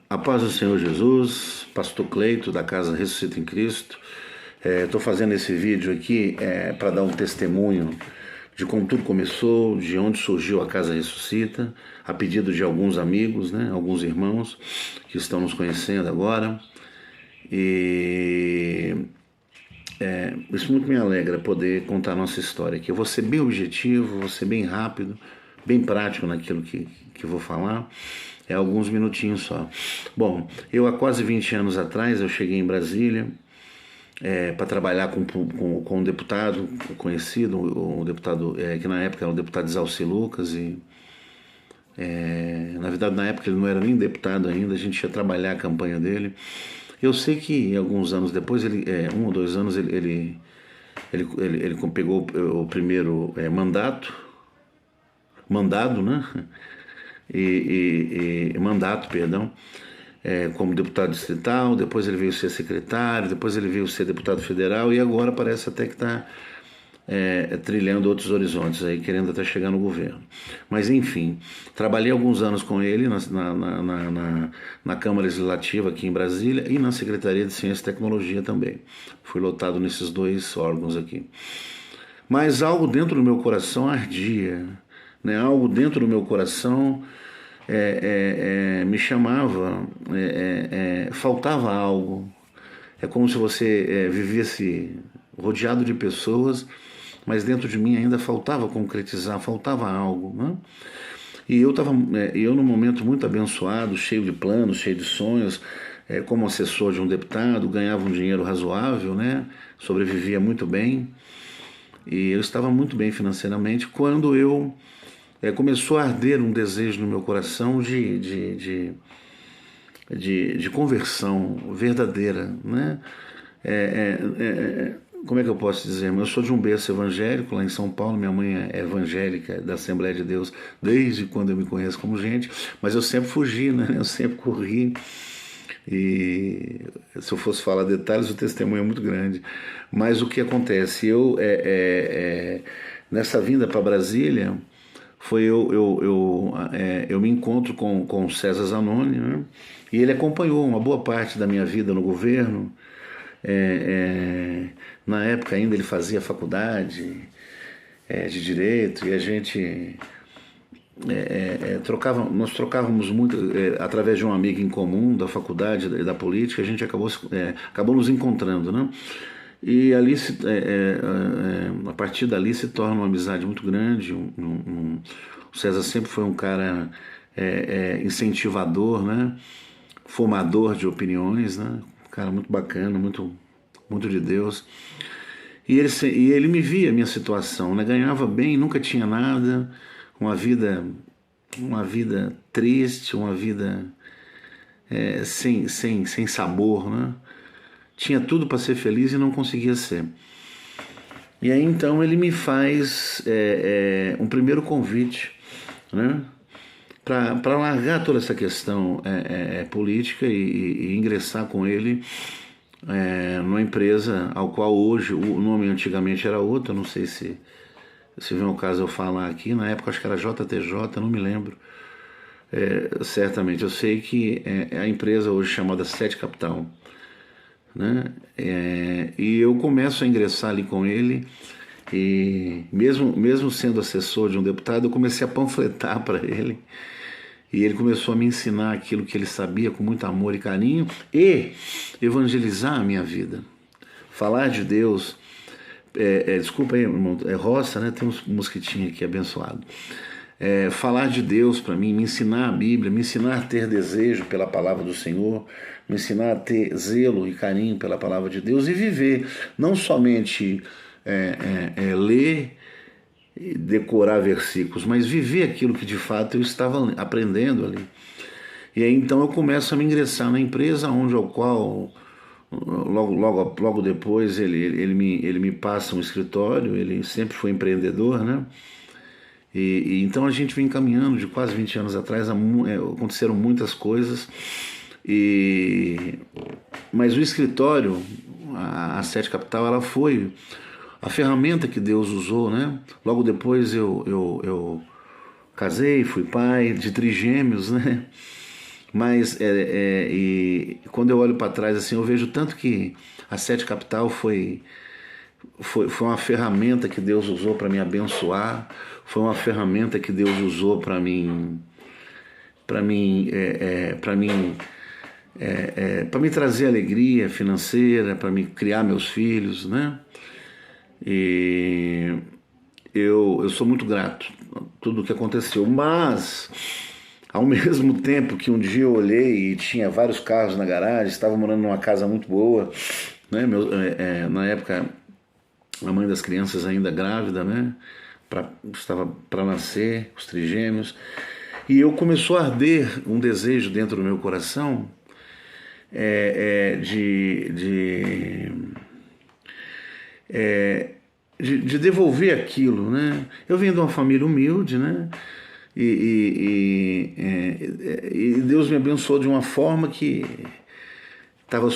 A paz do Senhor Jesus, Pastor Cleito da Casa Ressuscita em Cristo. Estou fazendo esse vídeo aqui para dar um testemunho de como tudo começou, de onde surgiu a Casa Ressuscita, a pedido de alguns amigos, né, alguns irmãos que estão nos conhecendo agora. E isso muito me alegra poder contar a nossa história aqui. Eu vou ser bem objetivo, vou ser bem rápido, bem prático naquilo que vou falar. É alguns minutinhos só. Bom, eu há quase 20 anos atrás, eu cheguei em Brasília para trabalhar com um deputado conhecido, um deputado que na época era o deputado Isalci Lucas, e na verdade na época ele não era nem deputado ainda, a gente ia trabalhar a campanha dele. Eu sei que alguns anos depois, um ou dois anos, ele pegou o primeiro mandado, né? Mandato, perdão, como deputado distrital. Depois ele veio ser secretário, depois ele veio ser deputado federal e agora parece até que está trilhando outros horizontes aí, querendo até chegar no governo. Mas enfim, trabalhei alguns anos com ele na Câmara Legislativa aqui em Brasília e na Secretaria de Ciência e Tecnologia também. Fui lotado nesses dois órgãos aqui. Mas algo dentro do meu coração ardia, né? Algo dentro do meu coração me chamava, faltava algo. É como se você vivesse rodeado de pessoas, mas dentro de mim ainda faltava concretizar, faltava algo, né? E eu num momento muito abençoado, cheio de planos, cheio de sonhos, como assessor de um deputado, ganhava um dinheiro razoável, né? Sobrevivia muito bem, e eu estava muito bem financeiramente quando começou a arder um desejo no meu coração de conversão verdadeira, né? Como é que eu posso dizer? Eu sou de um berço evangélico lá em São Paulo, minha mãe é evangélica da Assembleia de Deus desde quando eu me conheço como gente, mas eu sempre fugi, né? Eu sempre corri. E se eu fosse falar detalhes, o testemunho é muito grande. Mas o que acontece? Nessa vinda para Brasília, eu me encontro com o César Zanoni, né? E ele acompanhou uma boa parte da minha vida no governo. Na época ainda ele fazia faculdade de Direito, e a gente nós trocávamos muito através de um amigo em comum da faculdade e da política. A gente acabou nos encontrando, né? E ali a partir dali se torna uma amizade muito grande. O César sempre foi um cara incentivador, né? Formador de opiniões, né? Um cara muito bacana, muito, muito de Deus. E ele me via a minha situação, né? Ganhava bem, nunca tinha nada, uma vida triste, uma vida sem sabor, né? Tinha tudo para ser feliz e não conseguia ser. E aí então ele me faz um primeiro convite, né? Para largar toda essa questão política e ingressar com ele numa empresa ao qual hoje, o nome antigamente era outro. Eu não sei se vem o caso eu falar aqui. Na época acho que era JTJ, não me lembro certamente. Eu sei que a empresa hoje chamada Sete Capital, né? E eu começo a ingressar ali com ele, e mesmo sendo assessor de um deputado, eu comecei a panfletar para ele, e ele começou a me ensinar aquilo que ele sabia com muito amor e carinho, e evangelizar a minha vida, falar de Deus. Desculpa aí, irmão, roça, né? Tem uns mosquitinhos aqui, abençoado. Falar de Deus para mim, me ensinar a Bíblia, me ensinar a ter desejo pela palavra do Senhor, me ensinar a ter zelo e carinho pela palavra de Deus e viver, não somente ler e decorar versículos, mas viver aquilo que de fato eu estava aprendendo ali. E aí então eu começo a me ingressar na empresa, ao qual logo depois ele me passa um escritório. Ele sempre foi empreendedor, né? E então a gente vem caminhando de quase 20 anos atrás, aconteceram muitas coisas, mas o escritório, a Sete Capital, ela foi a ferramenta que Deus usou, né? Logo depois eu casei, fui pai de trigêmeos, né? Mas e quando eu olho para trás assim, eu vejo tanto que a Sete Capital foi uma ferramenta que Deus usou para me abençoar, foi uma ferramenta que Deus usou para me trazer alegria financeira, para me criar meus filhos, né? E eu sou muito grato a tudo o que aconteceu, mas ao mesmo tempo que um dia eu olhei e tinha vários carros na garagem, estava morando numa casa muito boa, né? Na época a mãe das crianças ainda grávida, né? Estava para nascer os trigêmeos, e eu começou a arder um desejo dentro do meu coração de devolver aquilo, né? Eu venho de uma família humilde, né? E Deus me abençoou de uma forma que estava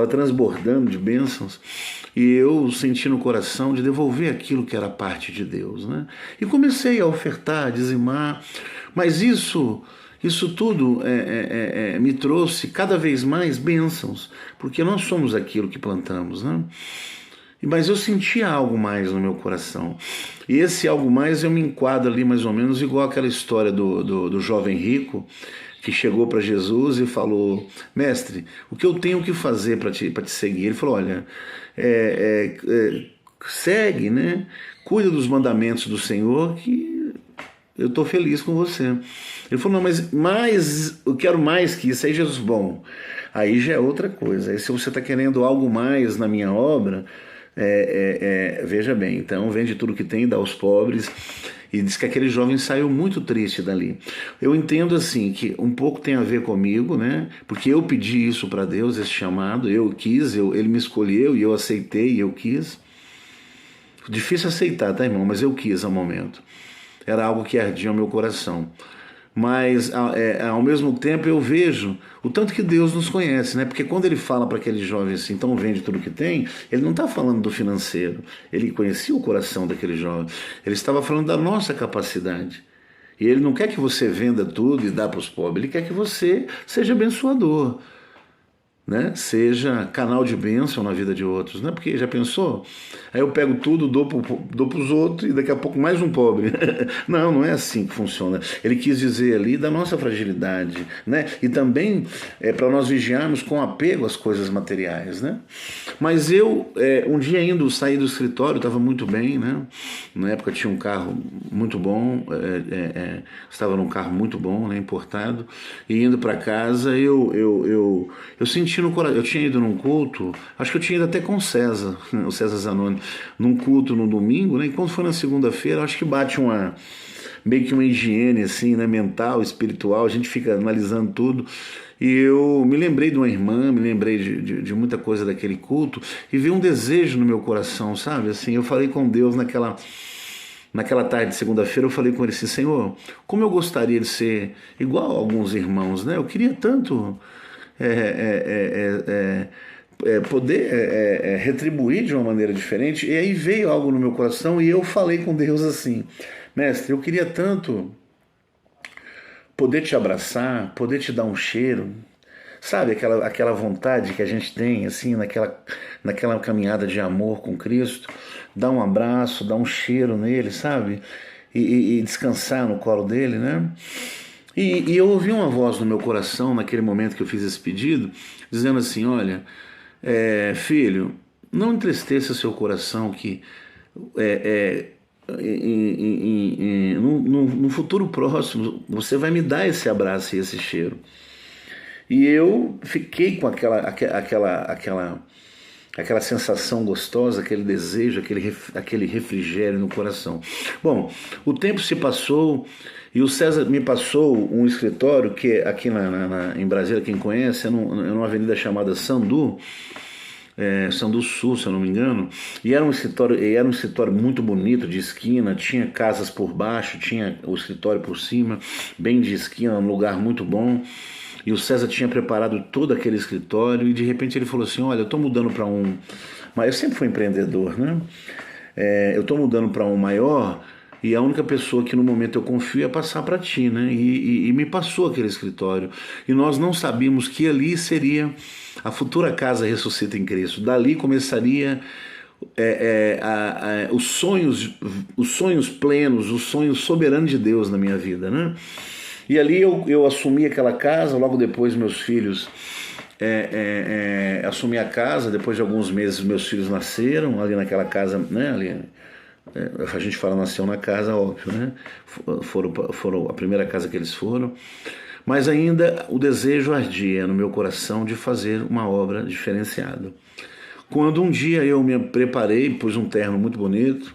transbordando de bênçãos, e eu senti no coração de devolver aquilo que era parte de Deus, né? E comecei a ofertar, a dizimar, mas isso tudo me trouxe cada vez mais bênçãos, porque nós somos aquilo que plantamos, né? Mas eu sentia algo mais no meu coração. E esse algo mais eu me enquadro ali mais ou menos igual aquela história do jovem rico que chegou para Jesus e falou: mestre, o que eu tenho que fazer para te seguir? Ele falou: olha, segue, né? Cuida dos mandamentos do Senhor, que eu estou feliz com você. Ele falou: não, mas eu quero mais que isso. Aí Jesus: bom, aí já é outra coisa. Aí se você está querendo algo mais na minha obra, veja bem, então vende tudo que tem e dá aos pobres. E diz que aquele jovem saiu muito triste dali. Eu entendo assim que um pouco tem a ver comigo, né? Porque eu pedi isso para Deus, esse chamado, eu quis, ele me escolheu e eu aceitei e eu quis. Difícil aceitar, tá, irmão? Mas eu quis ao momento. Era algo que ardia no meu coração. Mas ao mesmo tempo eu vejo o tanto que Deus nos conhece, né? Porque quando ele fala para aquele jovem assim, então vende tudo que tem, ele não está falando do financeiro. Ele conhecia o coração daquele jovem. Ele estava falando da nossa capacidade. E ele não quer que você venda tudo e dá para os pobres. Ele quer que você seja abençoador, né? Seja canal de bênção na vida de outros, né? Porque já pensou? Aí eu pego tudo, dou para os outros e daqui a pouco mais um pobre. Não é assim que funciona. Ele quis dizer ali da nossa fragilidade, né? E também para nós vigiarmos com apego às coisas materiais, né? Mas eu, um dia indo sair do escritório, estava muito bem, né? Na época tinha um carro muito bom, estava num carro muito bom, né? Importado, e indo para casa eu senti no coração. Eu tinha ido num culto, acho que eu tinha ido até com o César Zanoni, num culto no domingo, né? E quando foi na segunda-feira, acho que bate meio que uma higiene assim, né? Mental, espiritual, a gente fica analisando tudo. E eu me lembrei de uma irmã, me lembrei de muita coisa daquele culto, e veio um desejo no meu coração, sabe? Assim, eu falei com Deus naquela tarde de segunda-feira, eu falei com ele assim: Senhor, como eu gostaria de ser igual a alguns irmãos, né? Eu queria tanto poder retribuir de uma maneira diferente. E aí veio algo no meu coração e eu falei com Deus assim: mestre, eu queria tanto poder te abraçar, poder te dar um cheiro, sabe, aquela vontade que a gente tem assim naquela caminhada de amor com Cristo, dar um abraço, dar um cheiro nele, sabe, e descansar no colo dele, né? E eu ouvi uma voz no meu coração naquele momento que eu fiz esse pedido, dizendo assim: olha, filho, não entristeça seu coração que no futuro próximo você vai me dar esse abraço e esse cheiro. E eu fiquei com aquela sensação gostosa, aquele desejo, aquele refrigério no coração. Bom, o tempo se passou e o César me passou um escritório que aqui em Brasília, quem conhece, é numa avenida chamada Sandu, Sandu Sul, se eu não me engano, e era um escritório muito bonito, de esquina, tinha casas por baixo, tinha o escritório por cima, bem de esquina, um lugar muito bom. E o César tinha preparado todo aquele escritório e de repente ele falou assim: olha, eu estou mudando para um... Mas eu sempre fui empreendedor, né? Eu estou mudando para um maior E a única pessoa que no momento eu confio é passar para ti, né? E me passou aquele escritório. E nós não sabíamos que ali seria a futura casa Ressuscita em Cristo. Dali começaria os sonhos plenos, os sonhos soberanos de Deus na minha vida, né? E ali eu assumi aquela casa, logo depois meus filhos assumi a casa, depois de alguns meses meus filhos nasceram ali naquela casa, né? Ali, a gente fala nasceu na casa, óbvio, né? Foram a primeira casa que eles foram. Mas ainda o desejo ardia no meu coração de fazer uma obra diferenciada. Quando um dia eu me preparei, pus um terno muito bonito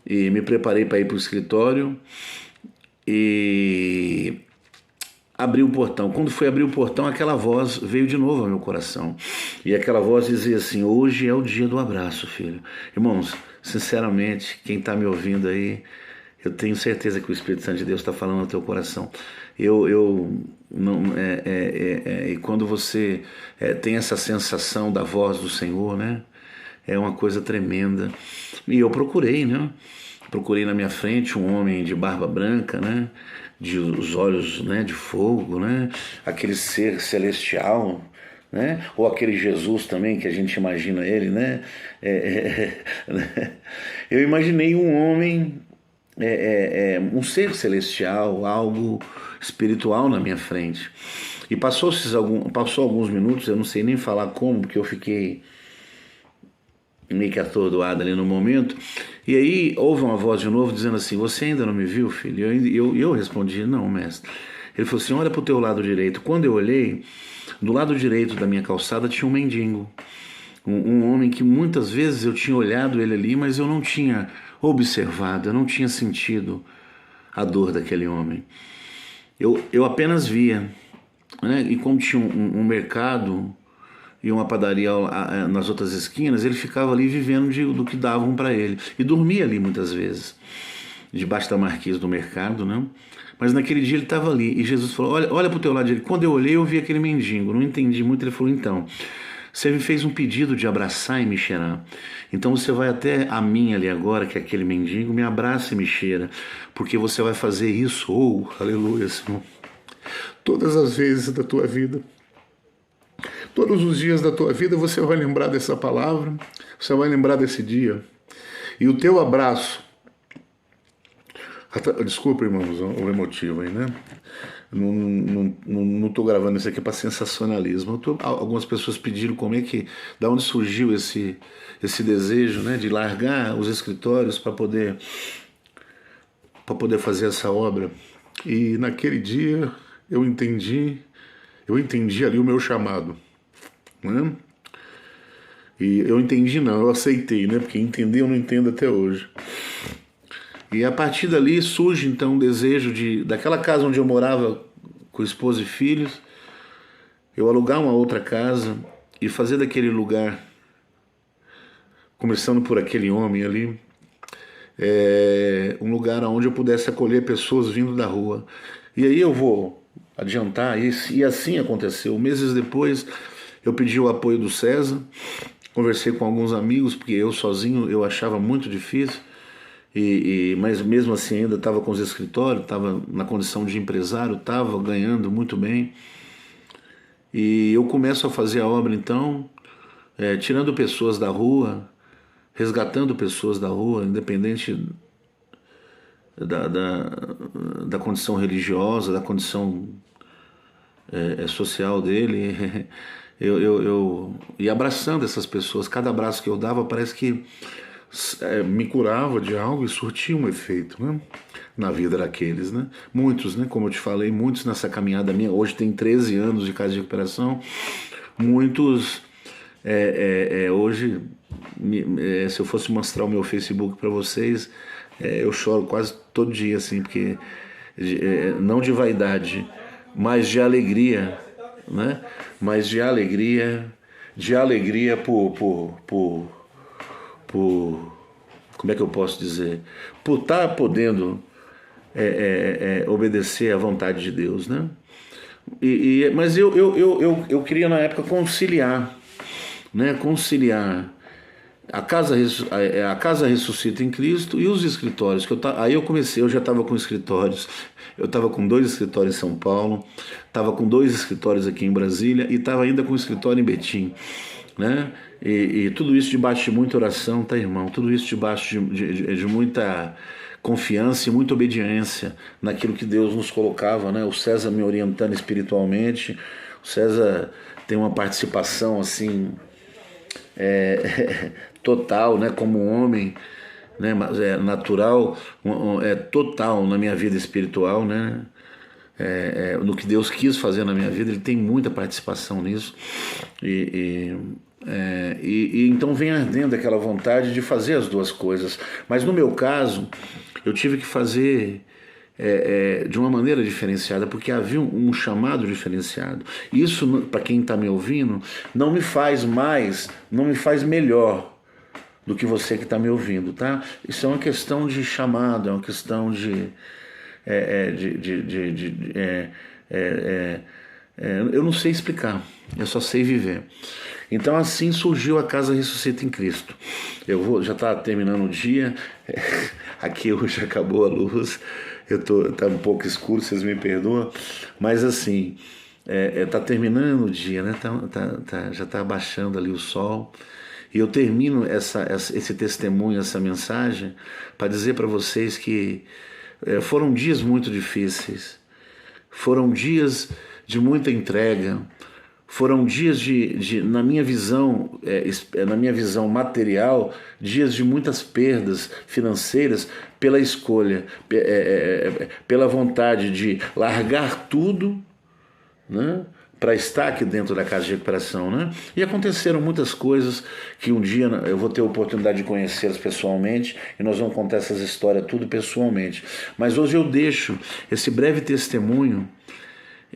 e me preparei para ir para o escritório e abri o portão. Quando fui abrir o portão, aquela voz veio de novo ao meu coração. E aquela voz dizia assim: hoje é o dia do abraço, filho. Irmãos, sinceramente, quem está me ouvindo aí, eu tenho certeza que o Espírito Santo de Deus está falando no teu coração. E quando você tem essa sensação da voz do Senhor, né? É uma coisa tremenda. E eu procurei, né? Procurei na minha frente um homem de barba branca, né? De os olhos, né, de fogo, né? Aquele ser celestial, né? Ou aquele Jesus também que a gente imagina ele, né? Eu imaginei um homem, um ser celestial, algo espiritual na minha frente. E passou alguns minutos, eu não sei nem falar como, porque eu fiquei meio que atordoado ali no momento. E aí houve uma voz de novo dizendo assim: você ainda não me viu, filho? Eu respondi: não, mestre. Ele falou assim: olha para o teu lado direito. Quando eu olhei, do lado direito da minha calçada tinha um mendigo. Um homem que muitas vezes eu tinha olhado ele ali, mas eu não tinha observado, eu não tinha sentido a dor daquele homem. Eu apenas via, né? E como tinha um mercado e uma padaria nas outras esquinas, ele ficava ali vivendo do que davam para ele. E dormia ali muitas vezes, debaixo da marquise do mercado, né? Mas naquele dia ele estava ali, e Jesus falou: olha para o teu lado direito. Quando eu olhei, eu vi aquele mendigo, não entendi muito. Ele falou: então, você me fez um pedido de abraçar e me cheirar. Então você vai até a mim ali agora, que é aquele mendigo, me abraça e me cheira, porque você vai fazer isso, aleluia, Senhor, todas as vezes da tua vida. Todos os dias da tua vida você vai lembrar dessa palavra, você vai lembrar desse dia. E o teu abraço... Desculpa, irmãos, o emotivo aí, né? Não estou gravando isso aqui para sensacionalismo. Algumas pessoas pediram da onde surgiu esse desejo, né, de largar os escritórios para poder fazer essa obra. E naquele dia eu entendi ali o meu chamado, né? E eu entendi não, eu aceitei, né? Porque entender eu não entendo até hoje. E a partir dali surge então o desejo daquela casa onde eu morava com esposa e filhos, eu alugar uma outra casa e fazer daquele lugar, começando por aquele homem ali, um lugar onde eu pudesse acolher pessoas vindo da rua. E aí eu vou adiantar, e assim aconteceu. Meses depois eu pedi o apoio do César, conversei com alguns amigos, porque eu sozinho eu achava muito difícil, mas mesmo assim ainda estava com os escritórios, estava na condição de empresário, estava ganhando muito bem. E eu começo a fazer a obra então, tirando pessoas da rua, resgatando pessoas da rua, independente da condição religiosa, da condição social dele, e abraçando essas pessoas. Cada abraço que eu dava parece que me curava de algo e surtia um efeito, né, na vida daqueles, né? Muitos, né, como eu te falei, muitos nessa caminhada minha, hoje tem 13 anos de casa de recuperação, muitos hoje, se eu fosse mostrar o meu Facebook para vocês, eu choro quase todo dia, assim, porque não de vaidade, mas de alegria, né? Mas de alegria por como é que eu posso dizer? Por estar podendo obedecer à vontade de Deus, né? Mas eu queria na época conciliar, né? Conciliar a casa ressuscita em Cristo e os escritórios. Aí eu já estava com escritórios. Eu estava com 2 escritórios em São Paulo, estava com 2 escritórios aqui em Brasília e estava ainda com um escritório em Betim, né? E tudo isso debaixo de muita oração, tá, irmão? Tudo isso debaixo de muita confiança e muita obediência naquilo que Deus nos colocava, né? O César me orientando espiritualmente, o César tem uma participação assim total, né? Como um homem, né? Mas é natural, total na minha vida espiritual, né? No que Deus quis fazer na minha vida, ele tem muita participação nisso e então vem ardendo aquela vontade de fazer as 2 coisas. Mas no meu caso, eu tive que fazer de uma maneira diferenciada, porque havia um chamado diferenciado. Isso, para quem está me ouvindo, não me faz melhor do que você que está me ouvindo, tá? Isso é uma questão de chamado, é uma questão eu não sei explicar, eu só sei viver. Então assim surgiu a Casa Ressuscita em Cristo. Já está terminando o dia, aqui hoje acabou a luz, tá um pouco escuro, vocês me perdoam, mas assim, tá terminando o dia, né? Já está abaixando ali o sol, e eu termino esse testemunho, essa mensagem, para dizer para vocês que foram dias muito difíceis, foram dias de muita entrega, foram dias na minha visão material, dias de muitas perdas financeiras pela escolha, pela vontade de largar tudo, né, para estar aqui dentro da casa de recuperação, né? E aconteceram muitas coisas que um dia eu vou ter a oportunidade de conhecê-las pessoalmente e nós vamos contar essas histórias tudo pessoalmente. Mas hoje eu deixo esse breve testemunho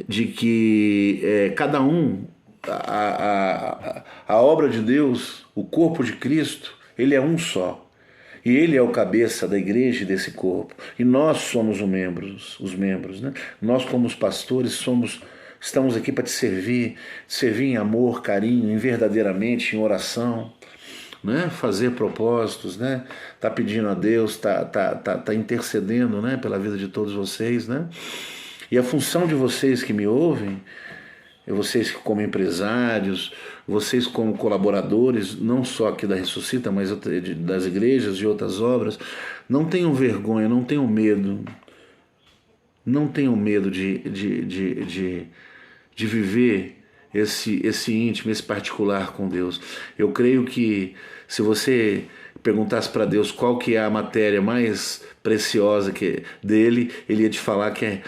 de que cada um, a obra de Deus, o corpo de Cristo, ele é um só. E ele é o cabeça da igreja e desse corpo. E nós somos os membros, né? Nós, como os pastores, estamos aqui para te servir em amor, carinho, verdadeiramente, em oração, né? Fazer propósitos, né? Tá pedindo a Deus, tá intercedendo, né? Pela vida de todos vocês, né? E a função de vocês que me ouvem, vocês como empresários, vocês como colaboradores, não só aqui da Ressuscita, mas das igrejas e outras obras, não tenham vergonha, não tenham medo. Não tenham medo de viver esse íntimo, esse particular com Deus. Eu creio que se você perguntasse para Deus qual que é a matéria mais preciosa dele, ele ia te falar que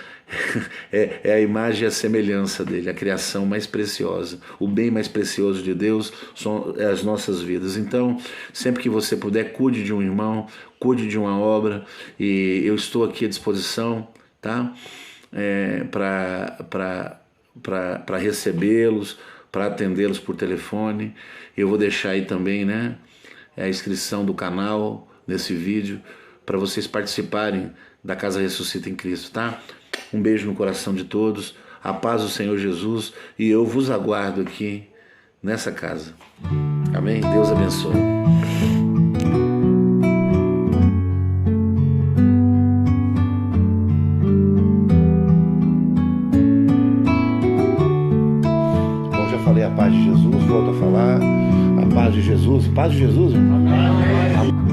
é a imagem e a semelhança dele, a criação mais preciosa. O bem mais precioso de Deus são as nossas vidas. Então, sempre que você puder, cuide de um irmão, cuide de uma obra, e eu estou aqui à disposição, tá? Para recebê-los, para atendê-los por telefone. Eu vou deixar aí também, né, a inscrição do canal nesse vídeo para vocês participarem da Casa Ressuscita em Cristo, tá? Um beijo no coração de todos, a paz do Senhor Jesus, e eu vos aguardo aqui nessa casa. Amém? Deus abençoe. A paz de Jesus, volto a falar, a paz de Jesus, irmão. Amém.